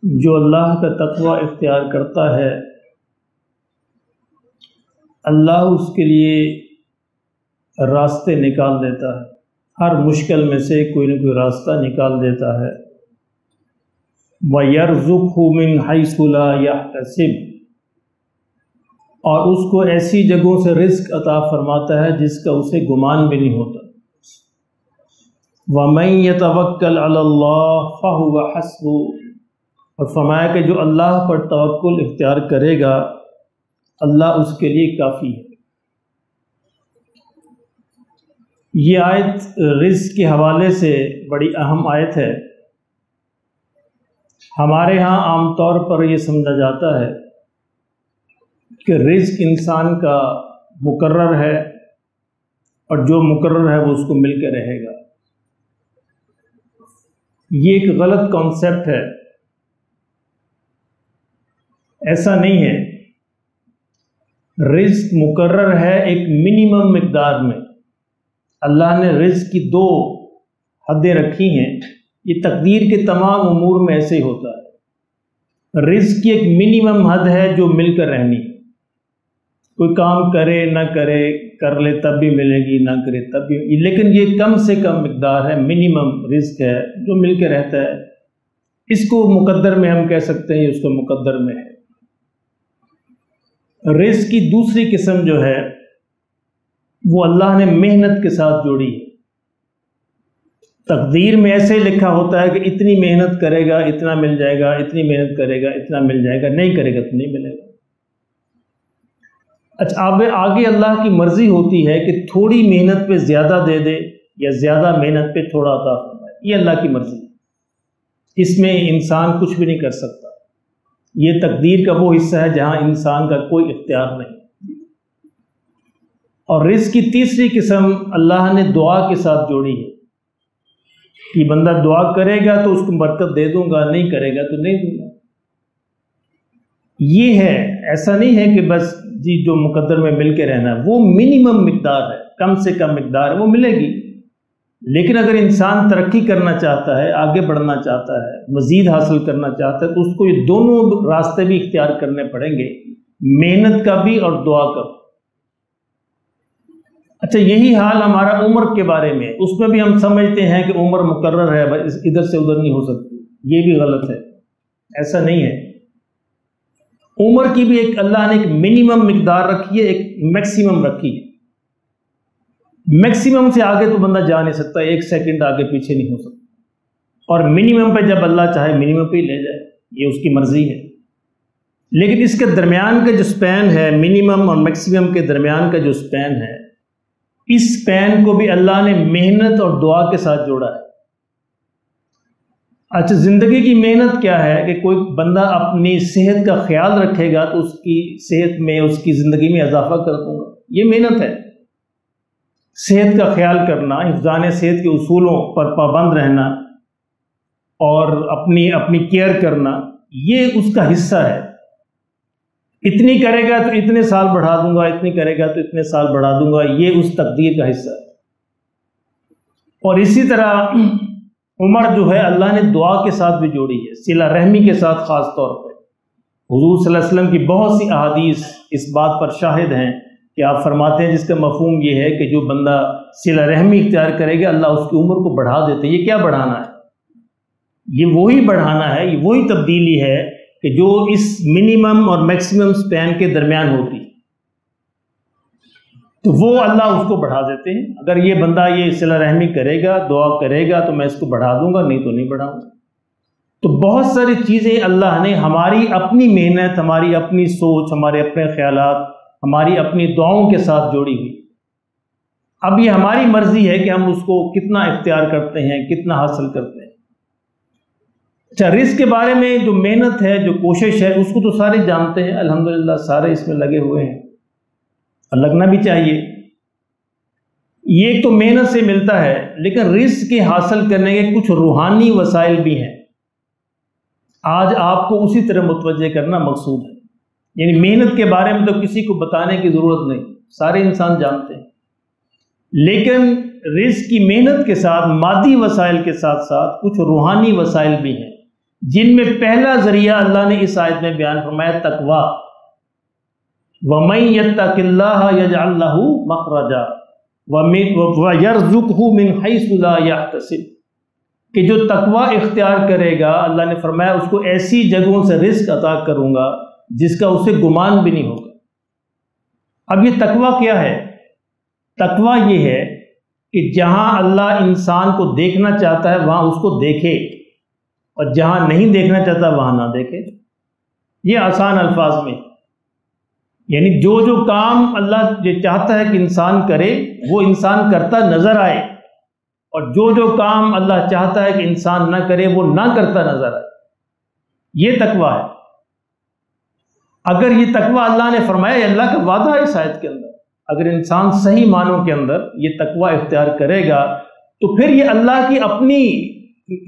جو اللہ کا تقوی اختیار کرتا ہے اللہ اس کے لیے راستے نکال دیتا ہے، ہر مشکل میں سے کوئی نہ کوئی راستہ نکال دیتا ہے۔ وَيَرْزُقْهُ مِنْ حَيْثُ لَا يَحْتَسِبُ، اور اس کو ایسی جگہوں سے رزق عطا فرماتا ہے جس کا اسے گمان بھی نہیں ہوتا۔ وَمَن يَتَوَكَّلْ عَلَى اللَّهِ فَهُوَ حَسْبُهُ، اور فرمایا کہ جو اللہ پر توکل اختیار کرے گا اللہ اس کے لیے کافی ہے۔ یہ آیت رزق کے حوالے سے بڑی اہم آیت ہے۔ ہمارے ہاں عام طور پر یہ سمجھا جاتا ہے کہ رزق انسان کا مقرر ہے اور جو مقرر ہے وہ اس کو مل کے رہے گا۔ یہ ایک غلط کانسیپٹ ہے، ایسا نہیں ہے۔ رزق مقرر ہے ایک منیمم مقدار میں۔ اللہ نے رزق کی دو حدیں رکھی ہیں، یہ تقدیر کے تمام امور میں ایسے ہی ہوتا ہے۔ رزق کی ایک منیمم حد ہے جو مل کر رہنی ہے، کوئی کام کرے نہ کرے، کر لے تب بھی ملے گی، نہ کرے تب بھی، لیکن یہ کم سے کم مقدار ہے، منیمم رزق ہے جو مل کے رہتا ہے۔ اس کو مقدر میں ہم کہہ سکتے ہیں، اس کو مقدر میں ہے۔ رزق کی دوسری قسم جو ہے وہ اللہ نے محنت کے ساتھ جوڑی ہے۔ تقدیر میں ایسے لکھا ہوتا ہے کہ اتنی محنت کرے گا اتنا مل جائے گا، اتنی محنت کرے گا اتنا مل جائے گا، نہیں کرے گا تو نہیں ملے گا۔ اچھا، آگے اللہ کی مرضی ہوتی ہے کہ تھوڑی محنت پہ زیادہ دے دے یا زیادہ محنت پہ تھوڑا عطا فرمائے، یہ اللہ کی مرضی ہے، اس میں انسان کچھ بھی نہیں کر سکتا۔ یہ تقدیر کا وہ حصہ ہے جہاں انسان کا کوئی اختیار نہیں۔ اور رزق کی تیسری قسم اللہ نے دعا کے ساتھ جوڑی ہے کہ بندہ دعا کرے گا تو اس کو برکت دے دوں گا، نہیں کرے گا تو نہیں دوں گا۔ یہ ہے، ایسا نہیں ہے کہ بس جی جو مقدر میں مل کے رہنا ہے، وہ منیمم مقدار ہے، کم سے کم مقدار ہے، وہ ملے گی۔ لیکن اگر انسان ترقی کرنا چاہتا ہے، آگے بڑھنا چاہتا ہے، مزید حاصل کرنا چاہتا ہے تو اس کو یہ دونوں راستے بھی اختیار کرنے پڑیں گے، محنت کا بھی اور دعا کا بھی۔ اچھا، یہی حال ہمارا عمر کے بارے میں، اس میں بھی ہم سمجھتے ہیں کہ عمر مقرر ہے، ادھر سے ادھر نہیں ہو سکتی، یہ بھی غلط ہے، ایسا نہیں ہے۔ عمر کی بھی ایک اللہ نے ایک منیمم مقدار رکھی ہے، ایک میکسیمم رکھی ہے۔ میکسیمم سے آگے تو بندہ جا نہیں سکتا، ایک سیکنڈ آگے پیچھے نہیں ہو سکتا، اور منیمم پہ جب اللہ چاہے منیمم پہ ہی لے جائے، یہ اس کی مرضی ہے۔ لیکن اس کے درمیان کا جو سپین ہے، منیمم اور میکسیمم کے درمیان کا جو سپین ہے، اس سپین کو بھی اللہ نے محنت اور دعا کے ساتھ جوڑا ہے۔ اچھا، زندگی کی محنت کیا ہے کہ کوئی بندہ اپنی صحت کا خیال رکھے گا تو اس کی صحت میں، اس کی زندگی میں اضافہ کر دوں گا، یہ محنت ہے۔ صحت کا خیال کرنا، حفظان صحت کے اصولوں پر پابند رہنا اور اپنی کیئر کرنا، یہ اس کا حصہ ہے۔ اتنی کرے گا تو اتنے سال بڑھا دوں گا، اتنی کرے گا تو اتنے سال بڑھا دوں گا، یہ اس تقدیر کا حصہ ہے۔ اور اسی طرح عمر جو ہے اللہ نے دعا کے ساتھ بھی جوڑی ہے، صلہ رحمی کے ساتھ۔ خاص طور پہ حضور صلی اللہ علیہ وسلم کی بہت سی احادیث اس بات پر شاہد ہیں کہ آپ فرماتے ہیں جس کا مفہوم یہ ہے کہ جو بندہ صلہ رحمی اختیار کرے گا اللہ اس کی عمر کو بڑھا دیتے ہیں۔ یہ کیا بڑھانا ہے؟ یہ وہی بڑھانا ہے، یہ وہی تبدیلی ہے کہ جو اس منیمم اور میکسیمم سپین کے درمیان ہوتی ہے، تو وہ اللہ اس کو بڑھا دیتے ہیں۔ اگر یہ بندہ یہ صلہ رحمی کرے گا، دعا کرے گا تو میں اس کو بڑھا دوں گا، نہیں تو نہیں بڑھاؤں گا۔ تو بہت ساری چیزیں اللہ نے ہماری اپنی محنت، ہماری اپنی سوچ، ہمارے اپنے خیالات، ہماری اپنی دعاؤں کے ساتھ جوڑی ہوئی۔ اب یہ ہماری مرضی ہے کہ ہم اس کو کتنا اختیار کرتے ہیں، کتنا حاصل کرتے ہیں۔ اچھا، رزق کے بارے میں جو محنت ہے، جو کوشش ہے، اس کو تو سارے جانتے ہیں، الحمدللہ سارے اس میں لگے ہوئے ہیں اور لگنا بھی چاہیے۔ یہ ایک تو محنت سے ملتا ہے، لیکن رزق کے حاصل کرنے کے کچھ روحانی وسائل بھی ہیں، آج آپ کو اسی طرح متوجہ کرنا مقصود ہے۔ یعنی محنت کے بارے میں تو کسی کو بتانے کی ضرورت نہیں، سارے انسان جانتے ہیں، لیکن رزق کی محنت کے ساتھ، مادی وسائل کے ساتھ ساتھ کچھ روحانی وسائل بھی ہیں جن میں پہلا ذریعہ اللہ نے اس آیت میں بیان فرمایا تقوی، وَمَن يَتَّقِ اللَّهَ يَجْعَل لَّهُ مَخْرَجًا وَيَرْزُقْهُ مِنْ حَيْثُ لَا يَحْتَسِبُ، کہ جو تقوی اختیار کرے گا اللہ نے فرمایا اس کو ایسی جگہوں سے رزق عطا کروں گا جس کا اسے گمان بھی نہیں ہوگا۔ اب یہ تقوی کیا ہے؟ تقوی یہ ہے کہ جہاں اللہ انسان کو دیکھنا چاہتا ہے وہاں اس کو دیکھے، اور جہاں نہیں دیکھنا چاہتا وہاں نہ دیکھے۔ یہ آسان الفاظ میں، یعنی جو جو کام اللہ یہ چاہتا ہے کہ انسان کرے وہ انسان کرتا نظر آئے، اور جو جو کام اللہ چاہتا ہے کہ انسان نہ کرے وہ نہ کرتا نظر آئے۔ یہ تقوی ہے۔ اگر یہ تقوی اللہ نے فرمایا، یہ اللہ کا وعدہ ہے اس آیت کے اندر، اگر انسان صحیح معنوں کے اندر یہ تقوی اختیار کرے گا تو پھر یہ اللہ کی اپنی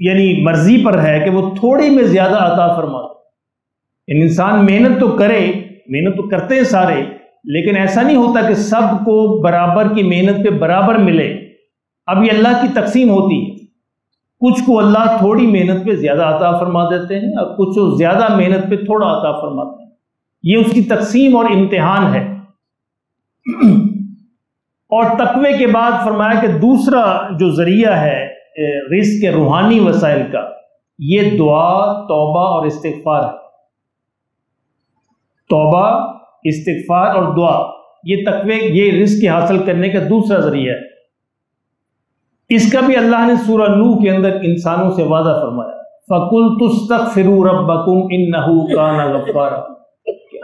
یعنی مرضی پر ہے کہ وہ تھوڑی میں زیادہ عطا فرما۔ یعنی انسان محنت تو کرے، محنت تو کرتے ہیں سارے، لیکن ایسا نہیں ہوتا کہ سب کو برابر کی محنت پہ برابر ملے۔ اب یہ اللہ کی تقسیم ہوتی ہے، کچھ کو اللہ تھوڑی محنت پہ زیادہ عطا فرما دیتے ہیں اور کچھ کو زیادہ محنت پہ تھوڑا عطا فرماتے ہیں۔ یہ اس کی تقسیم اور امتحان ہے۔ اور تقوی کے بعد فرمایا کہ دوسرا جو ذریعہ ہے رزق کے روحانی وسائل کا، یہ دعا، توبہ اور استغفار ہے۔ توبہ، استغفار اور دعا، یہ تقوی، یہ رزق کے حاصل کرنے کا دوسرا ذریعہ ہے۔ اس کا بھی اللہ نے سورہ نوح کے اندر انسانوں سے وعدہ فرمایا، فَقُلْتُ اسْتَغْفِرُوا رَبَّكُمْ إِنَّهُ كَانَ غَفَّارًا۔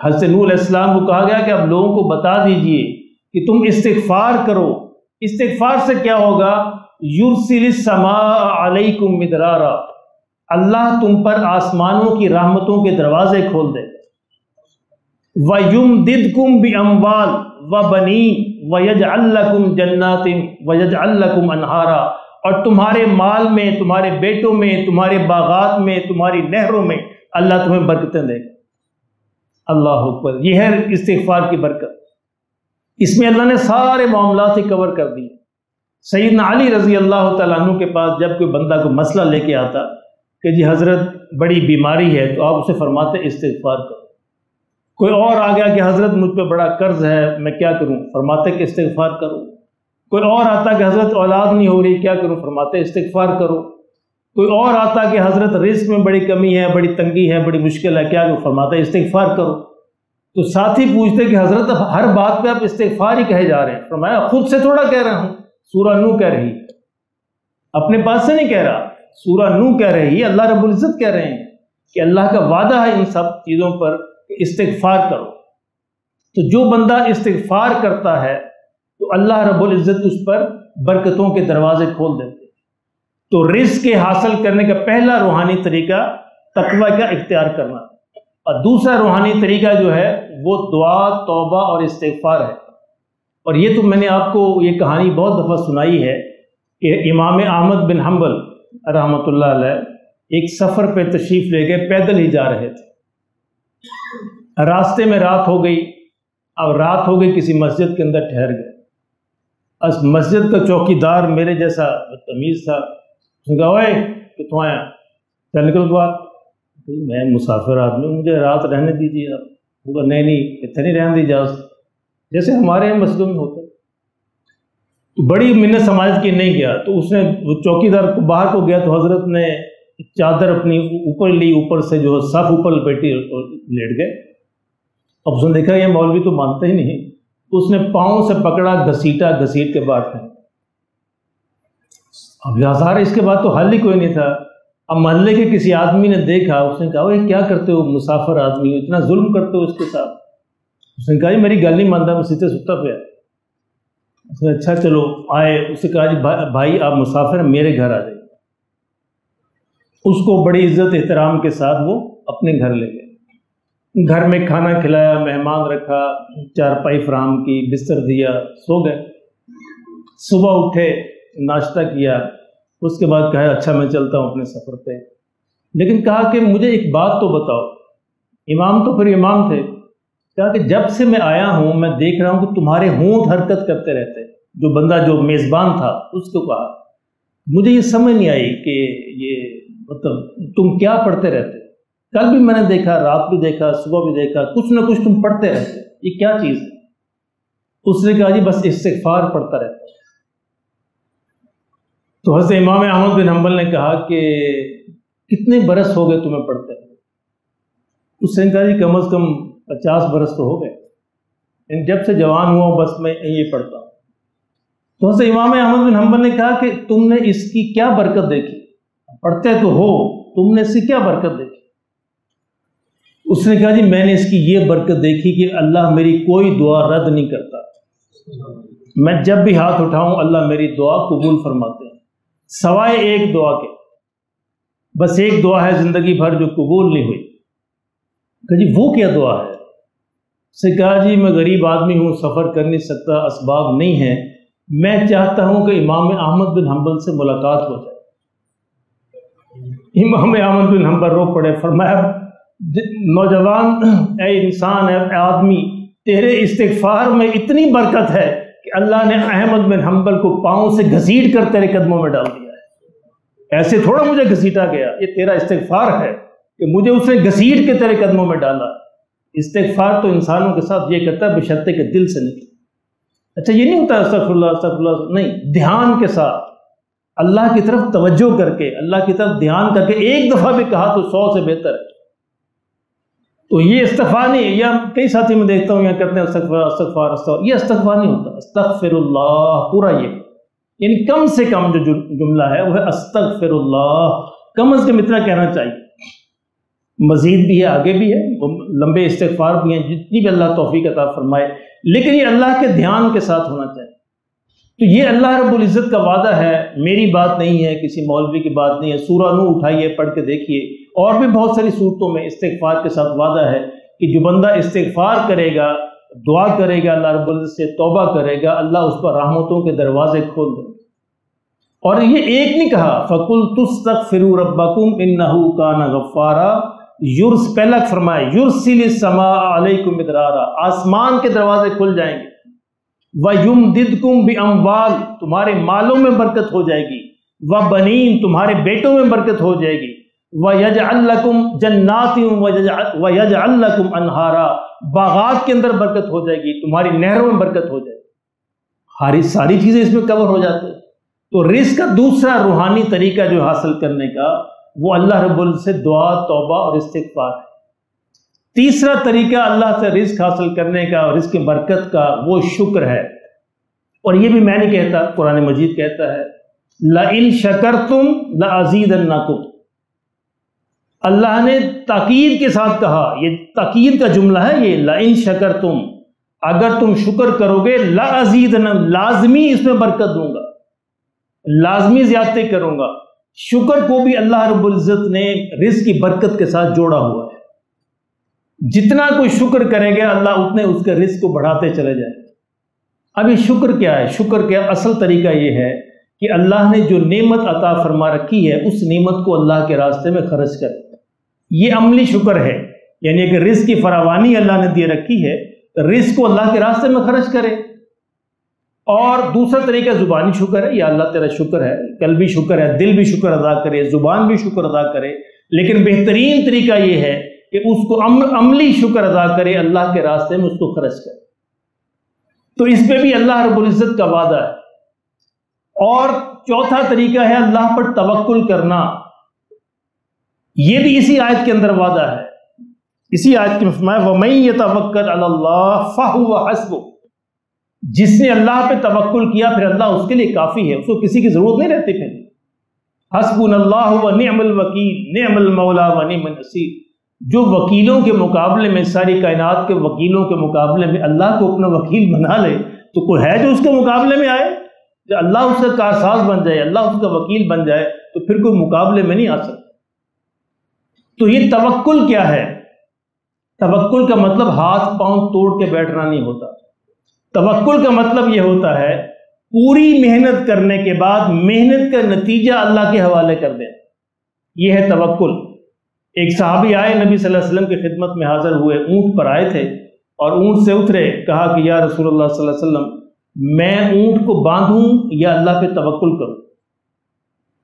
حضرت نوح علیہ السلام کو کہا گیا کہ اب لوگوں کو بتا دیجئے کہ تم استغفار کرو۔ استغفار سے کیا ہوگا؟ یرسل السماء علیکم مدرارا، اللہ تم پر آسمانوں کی رحمتوں کے دروازے کھول دے۔ وَيُمْدِدْكُمْ بِأَمْوَالٍ وَبَنِينَ وَيَجْعَلْ لَكُمْ جَنَّاتٍ وَيَجْعَلْ لَكُمْ أَنْهَارًا، اور تمہارے مال میں، تمہارے بیٹوں میں، تمہارے باغات میں، تمہاری نہروں میں اللہ تمہیں برکتیں دے گا۔ اللہ اکبر، یہ ہے استغفار کی برکت۔ اس میں اللہ نے سارے معاملات ہی کور کر دیے۔ سیدنا علی رضی اللہ تعالیٰ عنہ کے پاس جب کوئی بندہ کو مسئلہ لے کے آتا کہ جی حضرت بڑی بیماری ہے، تو آپ اسے فرماتے استغفار کرو۔ کوئی اور آ گیا کہ حضرت مجھ پہ بڑا قرض ہے، میں کیا کروں؟ فرماتے کہ استغفار کرو۔ کوئی اور آتا کہ حضرت اولاد نہیں ہو رہی، کیا کروں؟ فرماتے استغفار کرو۔ کوئی اور آتا کہ حضرت رزق میں بڑی کمی ہے، بڑی تنگی ہے، بڑی مشکل ہے، کیا کروں؟ فرماتے استغفار کرو۔ تو ساتھی پوچھتے کہ حضرت ہر بات پہ آپ استغفار ہی کہے جا رہے ہیں۔ فرمایا خود سے تھوڑا کہہ رہا ہوں، سورہ نوح کہہ رہی ہے، اپنے پاس سے نہیں کہہ رہا، سورہ نوح کہہ رہی ہے، اللہ رب العزت کہہ رہے ہیں کہ اللہ کا وعدہ ہے ان سب چیزوں پر کہ استغفار کرو۔ تو جو بندہ استغفار کرتا ہے تو اللہ رب العزت اس پر برکتوں کے دروازے کھول دیتے۔ تو رزق کے حاصل کرنے کا پہلا روحانی طریقہ تقوی کا اختیار کرنا، اور دوسرا روحانی طریقہ جو ہے وہ دعا، توبہ اور استغفار ہے۔ اور یہ تو میں نے آپ کو یہ کہانی بہت دفعہ سنائی ہے کہ امام احمد بن حنبل رحمۃ اللہ علیہ ایک سفر پہ تشریف لے گئے، پیدل ہی جا رہے تھے، راستے میں رات ہو گئی۔ اب رات ہو گئی، کسی مسجد کے اندر ٹھہر گئے۔ اس مسجد کا چوکی دار میرے جیسا تمیز تھا، اس نے کہا اوئے کتوں آیا؟ چل نکل بات، میں مسافر آدمی ہوں، مجھے رات رہنے دیجیے۔ آپ وہ کہا نہیں اتنے نہیں رہنے دی اجازت، جیسے ہمارے یہاں مسجدوں میں ہوتا ہے۔ تو بڑی منت سماجت کی نہیں گیا، تو اس نے وہ چوکی دار کو باہر کو گیا تو حضرت نے چادر اپنی اوپر لی، اوپر سے جو صف اوپر لپیٹی لیٹ گئے۔ اب اس نے دیکھا یہ مولوی تو مانتا ہی نہیں، اس نے پاؤں سے پکڑا، گھسیٹا، گھسیٹ کے باہر پھینک۔ اب یازار اس کے بعد تو حل ہی کوئی نہیں تھا۔ اب محلے کے کسی آدمی نے دیکھا، اس نے کہا یہ کیا کرتے ہو، مسافر آدمی ہو، اتنا ظلم کرتے ہو اس کے ساتھ؟ اس نے کہا جی میری گل نہیں مانتا، میں سیدھے ستا پہ۔ اس نے اچھا چلو آئے، اس نے کہا جی بھائی آپ مسافر ہیں، میرے گھر آ جائیے۔ اس کو بڑی عزت احترام کے ساتھ وہ اپنے گھر لے گئے، گھر میں کھانا کھلایا، مہمان رکھا، چارپائی فراہم کی، بستر دیا، سو گئے۔ صبح اٹھے، ناشتہ کیا، اس کے بعد کہا اچھا میں چلتا ہوں اپنے سفر پہ، لیکن کہا کہ مجھے ایک بات تو بتاؤ۔ امام تو پھر امام تھے، کہا کہ جب سے میں آیا ہوں میں دیکھ رہا ہوں کہ تمہارے ہونٹ حرکت کرتے رہتے۔ جو بندہ جو میزبان تھا اس کو کہا، مجھے یہ سمجھ نہیں آئی کہ یہ مطلب تم کیا پڑھتے رہتے؟ کل بھی میں نے دیکھا، رات بھی دیکھا، صبح بھی دیکھا، کچھ نہ کچھ تم پڑھتے رہتے، یہ کیا چیز ہے؟ اس نے کہا جی بس استغفار پڑھتا رہتا۔ تو حضرت امام احمد بن حنبل نے کہا کہ کتنے برس ہو گئے تمہیں پڑھتے؟ اس نے کہا جی کم از کم 50 برس تو ہو گئے، جب سے جوان ہوا بس میں یہ پڑھتا ہوں۔ تو حضرت امام احمد بن حنبل نے کہا کہ تم نے اس کی کیا برکت دیکھی؟ پڑھتے تو ہو، تم نے اس کی کیا برکت دیکھی؟ اس نے کہا جی میں نے اس کی یہ برکت دیکھی کہ اللہ میری کوئی دعا رد نہیں کرتا، میں جب بھی ہاتھ اٹھاؤں اللہ میری دعا قبول فرماتے ہیں، سوائے ایک دعا کے، بس ایک دعا ہے زندگی بھر جو قبول نہیں ہوئی۔ کہ جی وہ کیا دعا ہے؟ اس نے کہا جی میں غریب آدمی ہوں، سفر کر نہیں سکتا، اسباب نہیں ہیں، میں چاہتا ہوں کہ امام احمد بن حنبل سے ملاقات ہو جائے۔ امام احمد بن حنبل رو پڑے، فرمایا نوجوان، اے انسان، اے آدمی، تیرے استغفار میں اتنی برکت ہے کہ اللہ نے احمد بن حنبل کو پاؤں سے گھسیٹ کر تیرے قدموں میں ڈال دیا ہے۔ ایسے تھوڑا مجھے گھسیٹا گیا، یہ تیرا استغفار ہے کہ مجھے اس نے گھسیٹ کے تیرے قدموں میں ڈالا۔ استغفار تو انسانوں کے ساتھ یہ کرتا ہے بشرطے کہ دل سے نکلے۔ اچھا یہ نہیں ہوتا استغفر اللہ استغفر اللہ، نہیں، دھیان کے ساتھ اللہ کی طرف توجہ کر کے، اللہ کی طرف دھیان کر کے ایک دفعہ بھی کہا تو 100 سے بہتر ہے۔ تو یہ استغفار نہیں، یا کئی ساتھی میں دیکھتا ہوں یا کرتے ہیں استغفار استغفار استغفار، یہ استغفار نہیں ہوتا۔ استغفر اللہ پورا یہ، یعنی کم سے کم جو جملہ ہے وہ ہے استغفر اللہ، کم از کم اتنا کہنا چاہیے۔ مزید بھی ہے، آگے بھی ہے، لمبے استغفار بھی ہیں، جتنی بھی اللہ توفیق عطا فرمائے، لیکن یہ اللہ کے دھیان کے ساتھ ہونا چاہیے۔ تو یہ اللہ رب العزت کا وعدہ ہے، میری بات نہیں ہے، کسی مولوی کی بات نہیں ہے۔ سورہ نور اٹھائیے، پڑھ کے دیکھیے، اور بھی بہت ساری صورتوں میں استغفار کے ساتھ وعدہ ہے کہ جو بندہ استغفار کرے گا، دعا کرے گا، اللہ رب العزت سے توبہ کرے گا، اللہ اس پر رحمتوں کے دروازے کھول دے گا۔ اور یہ ایک نہیں کہا، فَقُلْتُ اسْتَغْفِرُوا رَبَّكُمْ إِنَّهُ كَانَ غَفَّارًا، پہلا فرمایا يُرْسِلِ السَّمَاءَ عَلَيْكُمْ مِدْرَارًا، آسمان کے دروازے کھل جائیں گے، وَيُمْدِدْكُمْ بِأَمْوَالٍ، تمہارے مالوں میں برکت ہو جائے گی، وَبَنِينَ، تمہارے بیٹوں میں برکت ہو جائے گی، وَيَجْعَلْ لَكُمْ جَنَّاتٍ وَيَجْعَلْ لَكُمْ أَنْهَارًا، باغات کے اندر برکت ہو جائے گی، تمہاری نہروں میں برکت ہو جائے گی۔ ساری چیزیں اس میں کور ہو جاتی ہیں۔ تو رزق کا دوسرا روحانی طریقہ جو حاصل کرنے کا، وہ اللہ رب العزت سے دعا، توبہ اور استغفار ہے۔ تیسرا طریقہ اللہ سے رزق حاصل کرنے کا اور رزق کی برکت کا، وہ شکر ہے۔ اور یہ بھی میں نہیں کہتا، قرآن مجید کہتا ہے لَإِن شَكَرْتُمْ لَأَزِيدَنَّكُمْ، اللہ نے تاکید کے ساتھ کہا، یہ تاکید کا جملہ ہے، یہ لَإِن شَكَرْتُمْ، اگر تم شکر کرو گے، لَأَزِيدَنَّ، لازمی اس میں برکت دوں گا، لازمی زیادتی کروں گا۔ شکر کو بھی اللہ رب العزت نے رزق کی برکت کے ساتھ جوڑا ہوا ہے۔ جتنا کوئی شکر کرے گا اللہ اتنے اس کے رزق کو بڑھاتے چلے جائیں۔ اب یہ شکر کیا ہے؟ شکر کیا اصل طریقہ یہ ہے کہ اللہ نے جو نعمت عطا فرما رکھی ہے اس نعمت کو اللہ کے راستے میں خرچ کرے، یہ عملی شکر ہے۔ یعنی کہ رزق کی فراوانی اللہ نے دے رکھی ہے، رزق کو اللہ کے راستے میں خرچ کرے۔ اور دوسرا طریقہ زبانی شکر ہے، یا اللہ تیرا شکر ہے، قلبی شکر ہے، دل بھی شکر ادا کرے، زبان بھی شکر ادا کرے، لیکن بہترین طریقہ یہ ہے کہ اس کو عملی شکر ادا کرے، اللہ کے راستے میں اس کو خرچ کرے۔ تو اس پہ بھی اللہ رب العزت کا وعدہ ہے۔ اور چوتھا طریقہ ہے اللہ پر توکل کرنا، یہ بھی اسی آیت کے اندر وعدہ ہے۔ اسی آیت کے فرمایا وَمَن يَتَوَكَّلْ عَلَى اللَّهِ فَهُوَ حَسْبُهُ، جس نے اللہ پہ توکل کیا پھر اللہ اس کے لیے کافی ہے، اس کو کسی کی ضرورت نہیں رہتی۔ پھر حسبنا اللہ ونعم الوکیل نعم المولا ونعم النصیر، جو وکیلوں کے مقابلے میں، ساری کائنات کے وکیلوں کے مقابلے میں اللہ کو اپنا وکیل بنا لے، تو کوئی ہے جو اس کے مقابلے میں آئے؟ جو اللہ اس کا کارساز بن جائے، اللہ اس کا وکیل بن جائے، تو پھر کوئی مقابلے میں نہیں آ سکتا۔ تو یہ توکل کیا ہے؟ توکل کا مطلب ہاتھ پاؤں توڑ کے بیٹھنا نہیں ہوتا۔ توکل کا مطلب یہ ہوتا ہے پوری محنت کرنے کے بعد محنت کا نتیجہ اللہ کے حوالے کر دیں، یہ ہے توکل۔ ایک صحابی آئے، نبی صلی اللہ علیہ وسلم کی خدمت میں حاضر ہوئے، اونٹ پر آئے تھے اور اونٹ سے اترے، کہا کہ یا رسول اللہ صلی اللہ علیہ وسلم میں اونٹ کو باندھوں یا اللہ پہ توکل کروں؟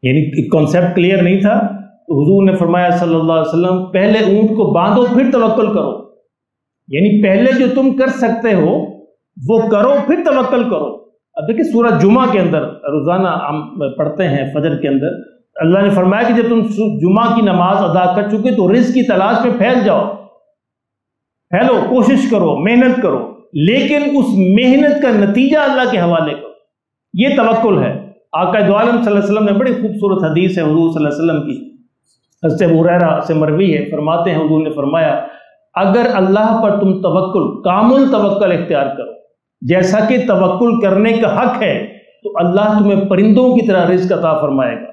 یعنی کانسیپٹ کلیئر نہیں تھا۔ تو حضور نے فرمایا صلی اللہ علیہ وسلم پہلے اونٹ کو باندھو پھر توکل کرو، یعنی پہلے جو تم کر سکتے ہو وہ کرو پھر توکل کرو۔ اب دیکھیں سورہ جمعہ کے اندر روزانہ ہم پڑھتے ہیں فجر کے اندر، اللہ نے فرمایا کہ جب تم جمعہ کی نماز ادا کر چکے تو رزق کی تلاش میں پھیل جاؤ، پھیلو، کوشش کرو، محنت کرو، لیکن اس محنت کا نتیجہ اللہ کے حوالے کرو، یہ توکل ہے۔ آقا دو عالم صلی اللہ علیہ وسلم نے بڑی خوبصورت حدیث ہے حضور صلی اللہ علیہ وسلم کی، حضرت ابو ہریرہ سے مروی ہے، فرماتے ہیں حضور نے فرمایا اگر اللہ پر تم توکل، کامل توکل اختیار کرو جیسا کہ توکل کرنے کا حق ہے، تو اللہ تمہیں پرندوں کی طرح رزق عطا فرمائے گا،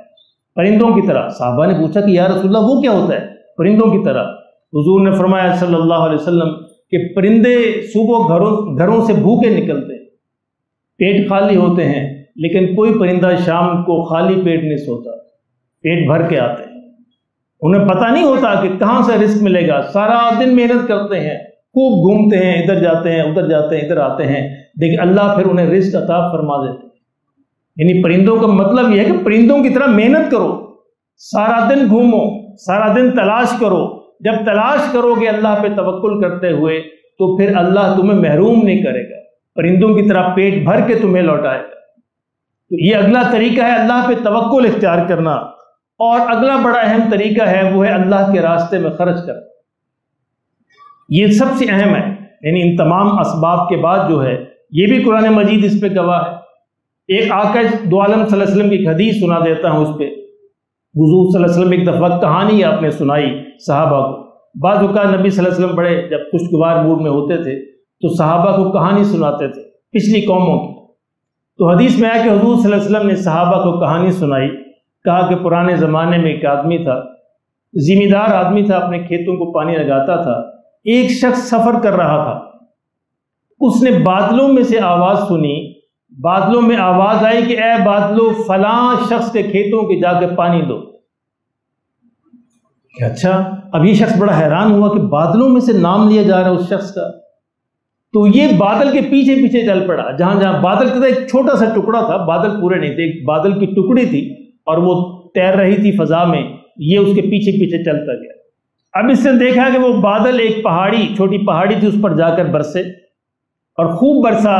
پرندوں کی طرح۔ صحابہ نے پوچھا کہ یا رسول اللہ وہ کیا ہوتا ہے پرندوں کی طرح؟ حضور نے فرمایا صلی اللہ علیہ وسلم کہ پرندے صبح گھروں سے بھوکے نکلتے ہیں، پیٹ خالی ہوتے ہیں، لیکن کوئی پرندہ شام کو خالی پیٹ نہیں سوتا، پیٹ بھر کے آتے ہیں، انہیں پتہ نہیں ہوتا کہ کہاں سے رزق ملے گا، سارا دن محنت کرتے ہیں، خوب گھومتے ہیں، ادھر جاتے ہیں ادھر جاتے ہیں ادھر آتے ہیں، لیکن اللہ پھر انہیں رزق عطا فرما دیتے ہیں۔ یعنی پرندوں کا مطلب یہ ہے کہ پرندوں کی طرح محنت کرو، سارا دن گھومو، سارا دن تلاش کرو، جب تلاش کرو گے اللہ پہ توکل کرتے ہوئے تو پھر اللہ تمہیں محروم نہیں کرے گا، پرندوں کی طرح پیٹ بھر کے تمہیں لوٹائے گا۔ تو یہ اگلا طریقہ ہے اللہ پہ توکل اختیار کرنا، اور اگلا بڑا اہم طریقہ ہے وہ ہے اللہ کے راستے میں خرچ کرنا۔ یہ سب سے اہم ہے، یعنی ان تمام اسباب کے بعد جو ہے یہ بھی قرآن مجید اس پہ گواہ ہے۔ ایک آقا دو عالم صلی اللہ علیہ وسلم کی ایک حدیث سنا دیتا ہوں اس پہ۔ حضور صلی اللہ علیہ وسلم ایک دفعہ کہانی آپ نے سنائی صحابہ کو، بعض اوقات نبی صلی اللہ علیہ وسلم بڑے جب خوشگوار موڈ میں ہوتے تھے تو صحابہ کو کہانی سناتے تھے پچھلی قوموں کی۔ تو حدیث میں آیا کہ حضور صلی اللہ علیہ وسلم نے صحابہ کو کہانی سنائی، کہا کہ پرانے زمانے میں ایک آدمی تھا، ذمہ دار آدمی تھا، اپنے کھیتوں کو پانی لگاتا تھا۔ ایک شخص سفر کر رہا تھا، اس نے بادلوں میں سے آواز سنی، بادلوں میں آواز آئی کہ اے بادلوں فلاں شخص کے کھیتوں کے جا کے پانی دو۔ کہ اچھا، اب یہ شخص بڑا حیران ہوا کہ بادلوں میں سے نام لیا جا رہا ہے اس شخص کا، تو یہ بادل کے پیچھے پیچھے چل پڑا، جہاں جہاں بادل کا ایک چھوٹا سا ٹکڑا تھا، بادل پورے نہیں تھے، ایک بادل کی ٹکڑی تھی اور وہ تیر رہی تھی فضا میں، یہ اس کے پیچھے پیچھے چلتا گیا۔ اب اس نے دیکھا کہ وہ بادل ایک پہاڑی، چھوٹی پہاڑی تھی، اس پر جا کر برسے اور خوب برسا،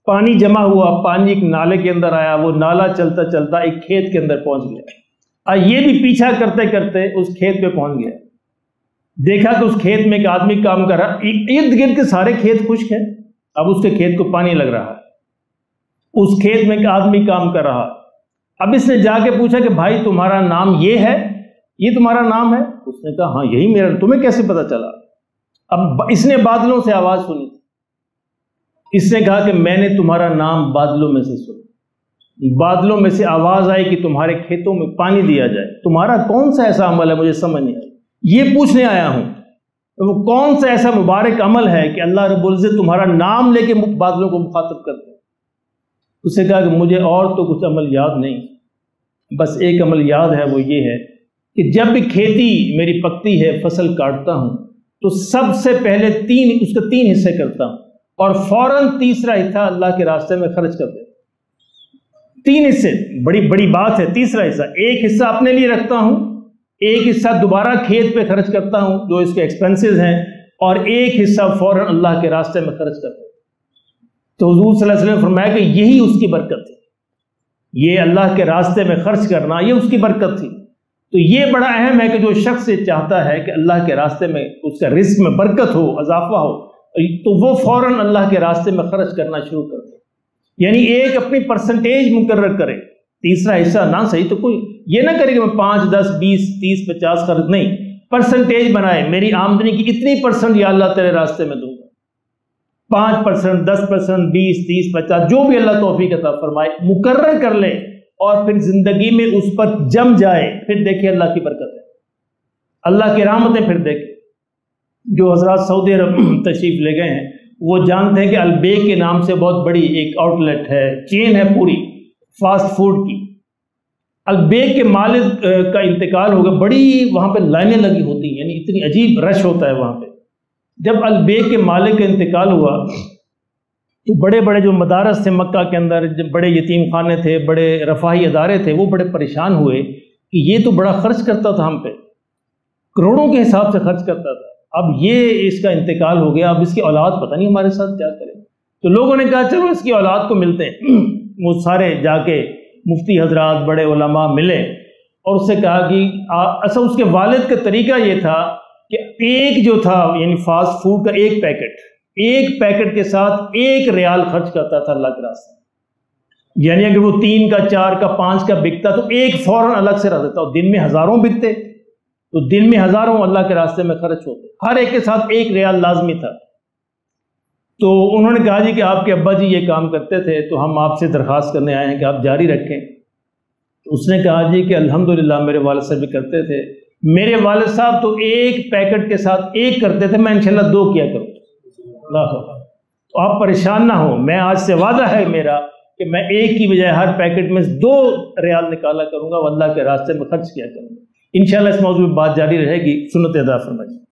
پانی جمع ہوا، پانی ایک نالے کے اندر آیا، وہ نالا چلتا چلتا ایک کھیت کے اندر پہنچ گیا۔ یہ بھی پیچھا کرتے کرتے اس کھیت پہ پہنچ گیا، دیکھا کہ اس کھیت میں ایک آدمی کام کر رہا، ارد گرد کے سارے کھیت خشک ہیں، اب اس کے کھیت کو پانی لگ رہا ہے، اس کھیت میں ایک آدمی کام کر رہا۔ اب اس نے جا کے پوچھا کہ بھائی تمہارا نام یہ ہے، یہ تمہارا نام ہے؟ اس نے کہا ہاں یہی میرا، تمہیں کیسے پتا چلا؟ اب اس نے بادلوں سے آواز سنی، اس نے کہا کہ میں نے تمہارا نام بادلوں میں سے سنا، بادلوں میں سے آواز آئی کہ تمہارے کھیتوں میں پانی دیا جائے، تمہارا کون سا ایسا عمل ہے مجھے سمجھ نہیں آئی، یہ پوچھنے آیا ہوں وہ کون سا ایسا مبارک عمل ہے کہ اللہ رب العزت تمہارا نام لے کے بادلوں کو مخاطب کرتے ہیں۔ اس نے کہا کہ مجھے اور تو کچھ عمل یاد نہیں، بس ایک عمل یاد ہے، وہ یہ ہے کہ جب بھی کھیتی میری پکتی ہے، فصل کاٹتا ہوں تو سب سے پہلے اس کے 3 حصے کرتا ہوں اور فوراً تیسرا حصہ اللہ کے راستے میں خرچ کر دیتا ہوں۔ 3 حصے، بڑی بات ہے۔ تیسرا حصہ، ایک حصہ اپنے لیے رکھتا ہوں، ایک حصہ دوبارہ کھیت پہ خرچ کرتا ہوں جو اس کے ایکسپنسز ہیں، اور ایک حصہ فوراً اللہ کے راستے میں خرچ کرتا ہوں۔ تو حضور صلی اللہ علیہ وسلم نے فرمایا کہ یہی اس کی برکت تھی، یہ اللہ کے راستے میں خرچ کرنا، یہ اس کی برکت تھی۔ تو یہ بڑا اہم ہے کہ جو شخص یہ چاہتا ہے کہ اللہ کے راستے میں اس کا رزق میں برکت ہو، اضافہ ہو، تو وہ فوراً اللہ کے راستے میں خرچ کرنا شروع کر دے، یعنی ایک اپنی پرسنٹیج مقرر کرے، تیسرا حصہ نہ صحیح تو کوئی یہ نہ کرے کہ میں 5 10 20 30 50 خرچ، نہیں، پرسنٹیج بنائے، میری آمدنی کی اتنی % یا اللہ تیرے راستے میں دوں گا، 5%، 10%، 20 30 50 جو بھی اللہ توفیق عطا فرمائے مقرر کر لے، اور پھر زندگی میں اس پر جم جائے، پھر دیکھیں اللہ کی برکت ہے، اللہ کی رحمتیں پھر دیکھیں۔ جو حضرات سعودی عرب تشریف لے گئے ہیں وہ جانتے ہیں کہ البیک کے نام سے بہت بڑی ایک آؤٹ لیٹ ہے، چین ہے پوری فاسٹ فوڈ کی۔ البیک کے مالک کا انتقال ہوگا، بڑی وہاں پہ لائنیں لگی ہوتی ہیں، یعنی اتنی عجیب رش ہوتا ہے وہاں پہ۔ جب البیک کے مالک کا انتقال ہوا تو بڑے بڑے جو مدارس تھے مکہ کے اندر، بڑے یتیم خانے تھے، بڑے رفاہی ادارے تھے، وہ بڑے پریشان ہوئے کہ یہ تو بڑا خرچ کرتا تھا ہم پہ، کروڑوں کے حساب سے خرچ کرتا تھا، اب یہ اس کا انتقال ہو گیا، اب اس کی اولاد پتہ نہیں ہمارے ساتھ کیا کرے۔ تو لوگوں نے کہا چلو اس کی اولاد کو ملتے ہیں۔ وہ سارے جا کے مفتی حضرات، بڑے علماء ملے اور اس سے کہا کہ اصل اس کے والد کا طریقہ یہ تھا کہ ایک جو تھا یعنی فاسٹ فوڈ کا ایک پیکٹ کے ساتھ 1 ریال خرچ کرتا تھا اللہ کے راستے میں، یعنی اگر وہ 3 کا 4 کا 5 کا بکتا تو ایک فوراً الگ سے رکھ دیتا، اور دن میں ہزاروں بکتے تو دن میں ہزاروں اللہ کے راستے میں خرچ ہوتے، ہر ایک کے ساتھ 1 ریال لازمی تھا۔ تو انہوں نے کہا جی کہ آپ کے ابا جی یہ کام کرتے تھے تو ہم آپ سے درخواست کرنے آئے ہیں کہ آپ جاری رکھیں۔ اس نے کہا جی کہ الحمدللہ میرے والد صاحب بھی کرتے تھے، میرے والد صاحب تو 1 پیکٹ کے ساتھ 1 کرتے تھے، میں انشاءاللہ 2 کیا کروں۔ اللہ تو آپ پریشان نہ ہوں، میں آج سے وعدہ ہے میرا کہ میں 1 کی بجائے ہر پیکٹ میں 2 ریال نکالا کروں گا، واللہ کے راستے میں خرچ کیا کروں گا۔ انشاءاللہ اس موضوع میں بات جاری رہے گی، سنت ادا فرمائیے۔